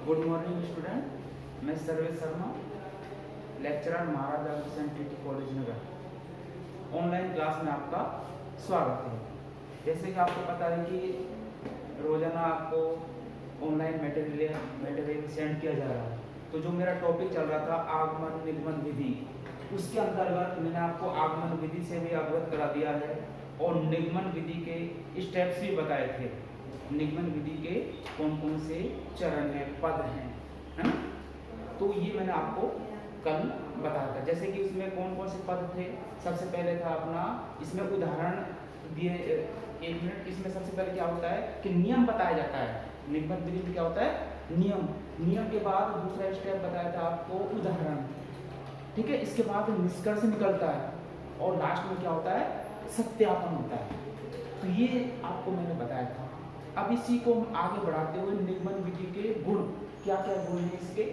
Good morning student, मैं Sarvesh Sharma, lecturer Maharaja Agrasen TT college नगर। Online class में आपका स्वागत है। जैसे कि आपको पता है कि रोजाना आपको ऑनलाइन मटेरियल सेंड किया जा रहा है। तो जो मेरा टॉपिक चल रहा था आगमन निगमन विधि, उसके अंतर्गत मैंने आपको आगमन विधि से भी अवगत करा दिया है और निगमन विधि के स्टेप्स भी बताए थे। निगमन विधि के कौन कौन से चरण हैं, पद हैं, है ना। तो ये मैंने आपको कल बताया था। जैसे कि उसमें कौन कौन से पद थे। सबसे पहले था अपना, इसमें उदाहरण दिए, एक मिनट। इसमें सबसे पहले क्या होता है कि नियम बताया जाता है। निगमन विधि में क्या होता है, नियम। नियम के बाद दूसरा स्टेप बताया था आपको उदाहरण, ठीक है। इसके बाद निष्कर्ष निकलता है और लास्ट में क्या होता है, सत्यापन होता है। तो ये आपको मैंने बताया था। अब इसी को हम आगे बढ़ाते हुए निगमन विधि के गुण, क्या क्या गुण हैं इसके।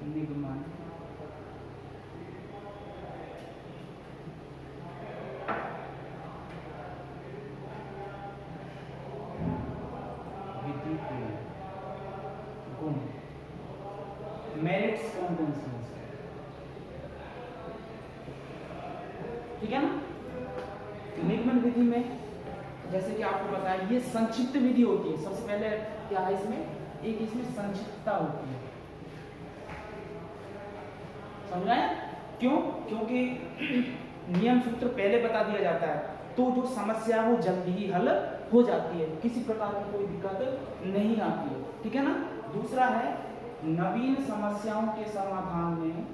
निगमन विधि के गुण, मेरिट्स कौन कौन से हैं, ठीक है ना। निगमन विधि में जैसे कि आपको पता है ये संक्षिप्त विधि होती है। सबसे पहले क्या है इसमें, एक इसमें संक्षिप्तता होती है। समझ आया क्यों? क्योंकि नियम सूत्र पहले बता दिया जाता है तो जो समस्या है वो जल्दी ही हल हो जाती है, किसी प्रकार की कोई दिक्कत नहीं आती है, ठीक है ना। दूसरा है नवीन समस्याओं के समाधान में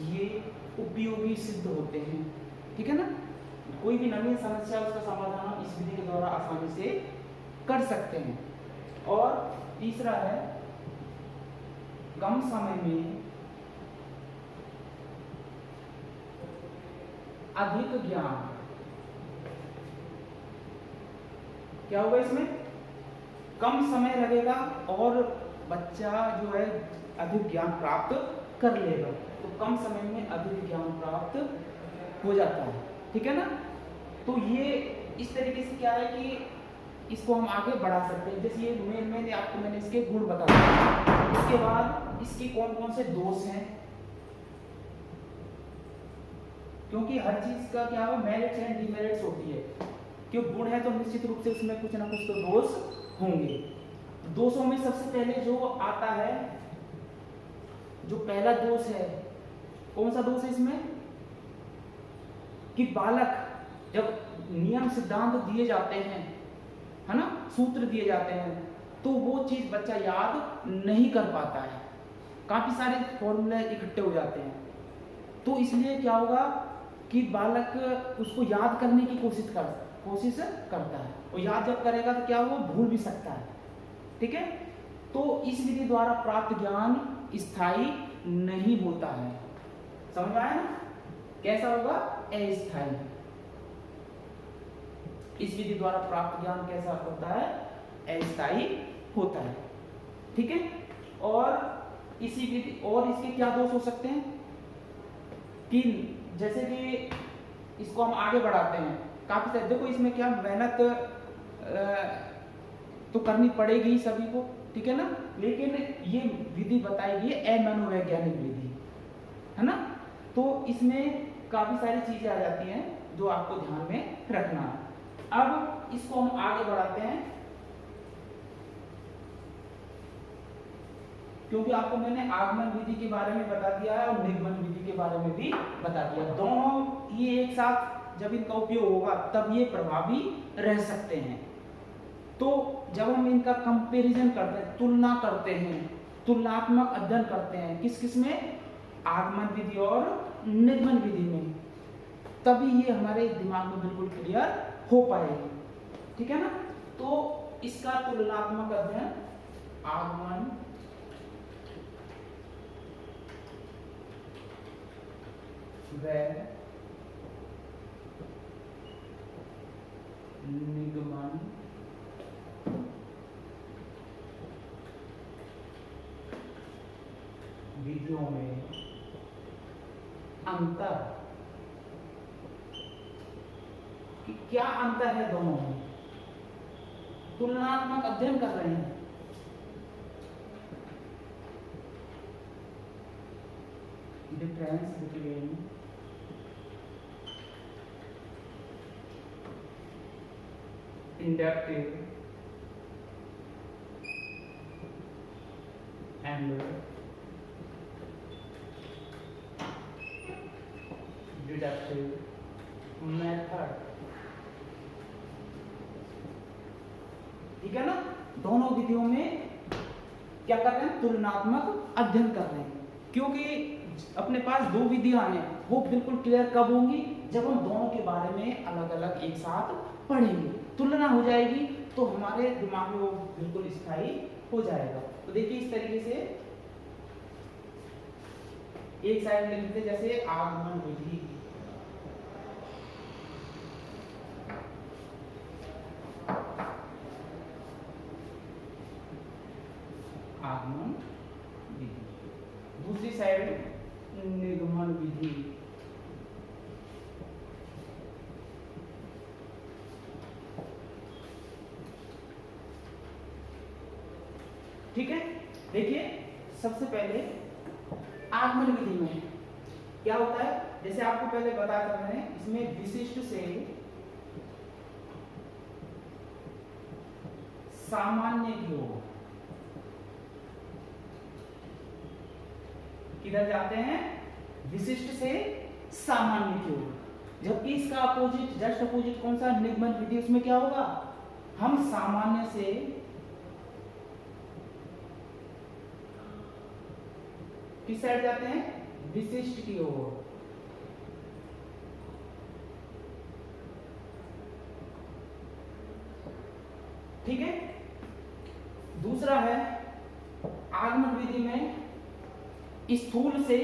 ये उपयोगी सिद्ध होते हैं, ठीक है ना। कोई भी नवीन समस्या उसका समाधान हम इस विधि के द्वारा आसानी से कर सकते हैं। और तीसरा है कम समय में अधिक ज्ञान। क्या होगा इसमें, कम समय लगेगा और बच्चा जो है अधिक ज्ञान प्राप्त कर लेगा। तो कम समय में अधिक ज्ञान प्राप्त हो जाता है, ठीक है ना। तो ये इस तरीके से क्या है कि इसको हम आगे बढ़ा सकते हैं। जैसे ये मेन आपको मैंने इसके गुण बता दिए। इसके बाद इसके कौन कौन से दोष हैं, क्योंकि हर चीज का क्या है, मेरिट्स एंड डिमेरिट्स होती है। क्यों गुण है तो निश्चित रूप से उसमें कुछ ना कुछ तो दोष होंगे। दोषों में सबसे पहले जो आता है, जो पहला दोष है, कौन सा दोष है इसमें, कि बालक जब नियम सिद्धांत दिए जाते हैं, है ना, सूत्र दिए जाते हैं, तो वो चीज बच्चा याद नहीं कर पाता है। काफी सारे फॉर्मूले इकट्ठे हो जाते हैं। तो इसलिए क्या होगा कि बालक उसको याद करने की कोशिश करता है और याद जब करेगा तो क्या वो भूल भी सकता है, ठीक है। तो इस विधि द्वारा प्राप्त ज्ञान स्थायी नहीं होता है। समझ आया ना, कैसा होगा, अस्थायी। इस विधि द्वारा प्राप्त ज्ञान कैसा होता है, अस्थायी होता है, ठीक है। और इसी विधि और इसके क्या दोष हो सकते हैं कि जैसे कि इसको हम आगे बढ़ाते हैं, काफी सारे देखो इसमें क्या मेहनत तो करनी पड़ेगी ही सभी को, ठीक है ना। लेकिन ये विधि बताएगी अमनोवैज्ञानिक विधि, है ना। तो इसमें काफी सारी चीजें आ जाती हैं जो आपको ध्यान में रखना है। अब इसको हम आगे बढ़ाते हैं, क्योंकि आपको मैंने आगमन विधि के बारे में बता दिया है और निगमन विधि के बारे में भी बता दिया। दोनों ये एक साथ जब इनका उपयोग होगा तब ये प्रभावी रह सकते हैं। तो जब हम इनका कंपैरिजन करते हैं, तुलना करते हैं, तुलनात्मक अध्ययन करते हैं, किस किस में, आगमन विधि और निगमन विधि में, तभी ये हमारे दिमाग में बिल्कुल क्लियर हो पाएगी, ठीक है ना। तो इसका तुलनात्मक अध्ययन आगमन व निगमन विधियों में अंतर, कि क्या अंतर है दोनों में, तुलनात्मक अध्ययन कर रहे हैं। Difference between inductive and deductive method, ठीक है ना। दोनों विधियों में क्या कर रहे हैं, तुलनात्मक अध्ययन कर रहे हैं, क्योंकि अपने पास दो विधियां हैं, वो बिल्कुल क्लियर कब होंगी, जब हम दोनों के बारे में अलग अलग एक साथ पढ़ेंगे, तुलना हो जाएगी तो हमारे दिमाग में वो बिल्कुल स्थायी हो जाएगा। तो देखिए इस तरीके से एक साइड लिख लेते, जैसे आगमन विधि, आगमन विधि, दूसरी साइड निर्गमन विधि, ठीक है। देखिए सबसे पहले आगमन विधि में क्या होता है, जैसे आपको पहले बताया था मैंने, इसमें विशिष्ट से सामान्य की ओर किधर जाते हैं, विशिष्ट से सामान्य की ओर, जबकि इसका अपोजिट, जस्ट अपोजिट कौन सा, निगमन विधि, उसमें क्या होगा, हम सामान्य से किस साइड जाते हैं, विशिष्ट की ओर। ठीक है। दूसरा है आगमन विधि में स्थूल से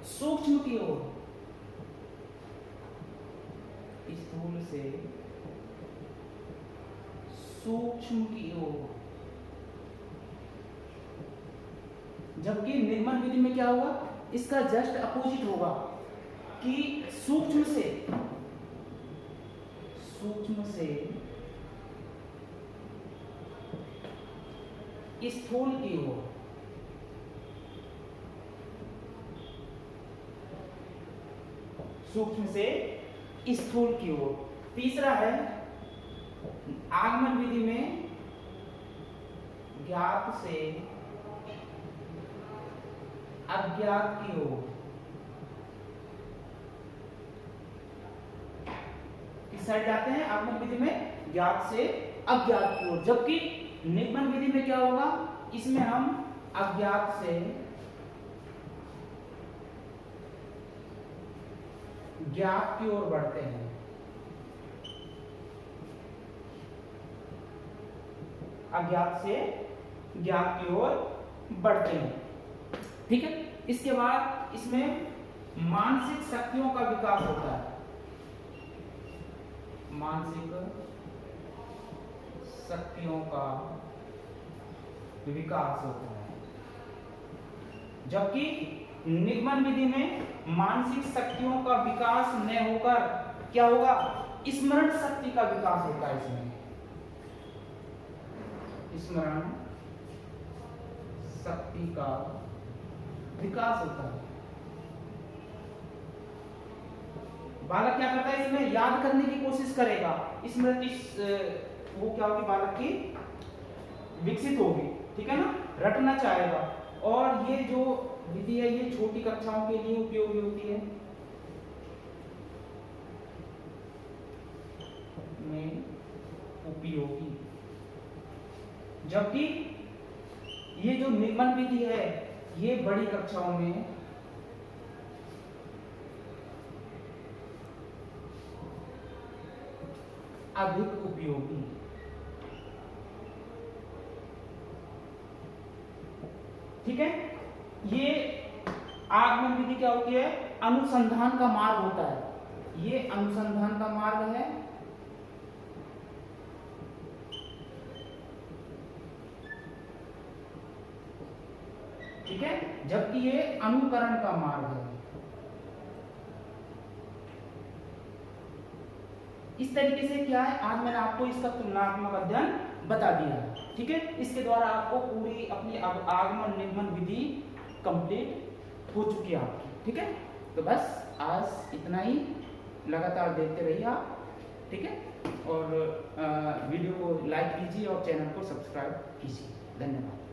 सूक्ष्म की ओर, स्थूल से सूक्ष्म की ओर, जबकि निर्गमन विधि में क्या होगा, इसका जस्ट अपोजिट होगा कि सूक्ष्म से स्थूल की ओर। सूक्ष्म से स्थूल की ओर। तीसरा है आगमन विधि में ज्ञात से अज्ञात की ओर। किस साइड जाते हैं आगमन विधि में, ज्ञात से अज्ञात की ओर, जबकि निगमन विधि में क्या होगा, इसमें हम अज्ञात से ज्ञात की ओर बढ़ते हैं। अज्ञात से ज्ञात की ओर बढ़ते हैं। ठीक है। इसके बाद इसमें मानसिक शक्तियों का विकास होता है, मानसिक शक्तियों का विकास होता है, जबकि निगमन विधि में मानसिक शक्तियों का विकास न होकर क्या होगा, स्मरण शक्ति का विकास होता है। इसमें स्मरण शक्ति का विकास होता है। बालक क्या करता है, इसमें याद करने की कोशिश करेगा, स्मृति वो क्या होगी, बालक की विकसित होगी। ठीक है ना, रटना चाहेगा। और ये जो विधि है ये छोटी कक्षाओं के लिए उपयोगी होती है, में उपयोगी, जबकि ये जो निगमन विधि है ये बड़ी कक्षाओं में अधिक उपयोगी। ठीक है। ये आगमन विधि क्या होती है, अनुसंधान का मार्ग होता है। ये अनुसंधान का मार्ग है, ठीक है, जबकि ये अनुकरण का मार्ग है। इस तरीके से क्या है, आज मैंने आपको इसका तुलनात्मक अध्ययन बता दिया है। ठीक है, इसके द्वारा आपको पूरी अपनी आगमन निर्गमन विधि कंप्लीट हो चुकी है आपकी। ठीक है, तो बस आज इतना ही, लगातार देखते रहिए आप। ठीक है, और वीडियो को लाइक कीजिए और चैनल को सब्सक्राइब कीजिए। धन्यवाद।